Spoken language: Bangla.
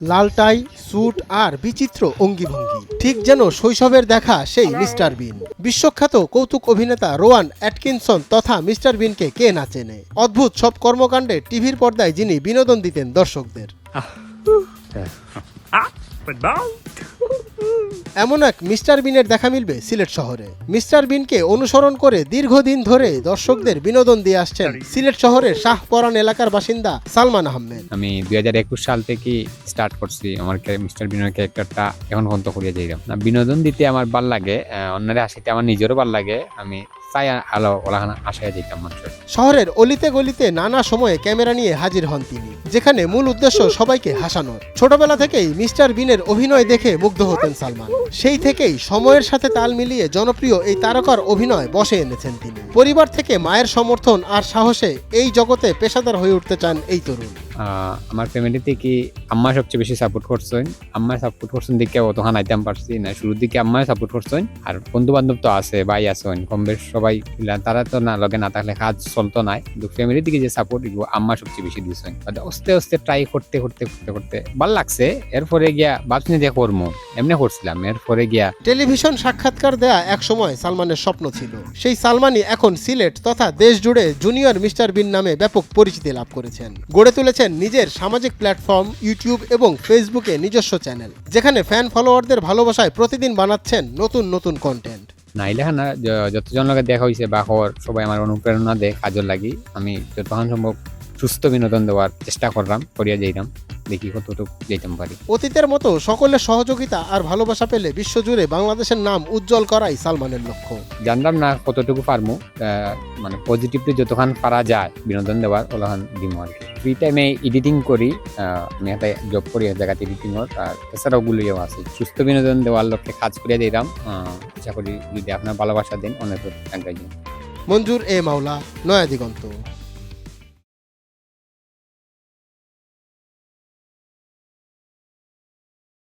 লাল টাই, স্যুট আর বিচিত্র অঙ্গিভঙ্গি, ঠিক যেন শৈশবের দেখা সেই মিস্টার বিন। বিশ্বখ্যাত কৌতুক অভিনেতা রোয়ান অ্যাটকিনসন তথা মিস্টার বিনকে কে না চেনে। অদ্ভুত সব কর্মকাণ্ডে টিভির পর্দায় যিনি বিনোদন দিতেন দর্শকদের। এমন এক মিস্টার বিনের দেখা মিলবে সিলেট শহরে। মিস্টার বিনকে অনুসরণ করে দীর্ঘদিন ধরে দর্শকদের বিনোদন দিয়ে আসছেন সিলেট শহরের শাহপরান এলাকার বাসিন্দা সালমান আহমেদ। আমি 2021 সাল থেকে স্টার্ট করছি আমার মিস্টার বিনের ক্যারেক্টারটা এখন পর্যন্ত করিয়া যাইলাম না। বিনোদন দিতে আমার ভাল লাগে, অন্যরা হাসিতে আমার নিজেরও ভাল লাগে। আমি চাই আলো ওলাখানা আশায় যেতাম মানুষের। শহরের অলিতে গলিতে নানা সময়ে ক্যামেরা নিয়ে হাজির হন তিনি, যেখানে মূল উদ্দেশ্য সবাইকে হাসানোর। ছোটবেলা থেকেই মিস্টার বিনের অভিনয় দেখে মুগ্ধ হতেন সালমান। সেই থেকেই সময়ের সাথে তাল মিলিয়ে জনপ্রিয় এই তারকার অভিনয় বসে এনেছেন তিনি। পরিবার থেকে মায়ের সমর্থন আর সাহসে এই জগতে পেশাদার হয়ে উঠতে চান এই তরুণ। আমার ফ্যামিলি থেকে আম্মা সবচেয়ে বেশি সাপোর্ট করছেন। আম্মা সাপোর্ট করছেন দিকে অতখান আইতাম পারছি না। শুরুর দিকে আম্মা সাপোর্ট করছেন, আর বন্ধু বান্ধব তো আছে, ভাই আছেন কম বেশ সবাই, তারা তো না লগে না থাকলে কাজ চলতো না। কিন্তু ফ্যামিলি থেকে যে সাপোর্ট এগুলো আম্মা সবচেয়ে বেশি দিয়েছেন। আস্তে আস্তে ট্রাই করতে করতে করতে করতে ভাল লাগছে। এরপরে গিয়া ভাবছি যে করবো, এমনি করছিলাম। এরপরে গিয়া টেলিভিশন সাক্ষাৎকার দেয়া এক সময় সালমানের স্বপ্ন ছিল। সেই সালমানই এখন সিলেট তথা দেশ জুড়ে জুনিয়র মিস্টার বিন নামে ব্যাপক পরিচিতি লাভ করেছেন। গড়ে তুলেছেন নিজের সামাজিক প্ল্যাটফর্ম ইউটিউব এবং ফেসবুকে নিজস্ব চ্যানেল, যেখানে ফ্যান ফলোয়ারদের ভালোবাসায় প্রতিদিন বানাচ্ছেন নতুন নতুন কন্টেন্ট। নাইলে না যতজন লোকের দেখা হয়েছে বা খবর সবাই আমার অনুপ্রেরণা দেয় কাজের লাগি। আমি যতক্ষণ সম্ভব সুস্থ বিনোদন দেওয়ার চেষ্টা করলাম, করিয়া যাইলাম, দেখি কতটুকু যেতাম পারি। অতীতের মতো সকলের সহযোগিতা আর ভালোবাসা পেলে বিশ্বজুড়ে বাংলাদেশের নাম উজ্জ্বল করাই সালমানের লক্ষ্য। জানলাম না কতটুকু পারবো, মানে পজিটিভলি যতক্ষণ পারা যায় বিনোদন দেওয়ার ওলাখান দিব আর কি। ফ্রি টাইমে এডিটিং করি, আমি একটা জব করি এক জায়গাতে এডিটিংয়ের, আর এছাড়াও গুলিও আছে। সুস্থ বিনোদন দেওয়ার লক্ষ্যে কাজ করিয়া দিলাম। আশা করি যদি আপনার ভালোবাসা দেন অনেক আগাই যান। মঞ্জুর এ মাওলা, নয়া দিগন্ত।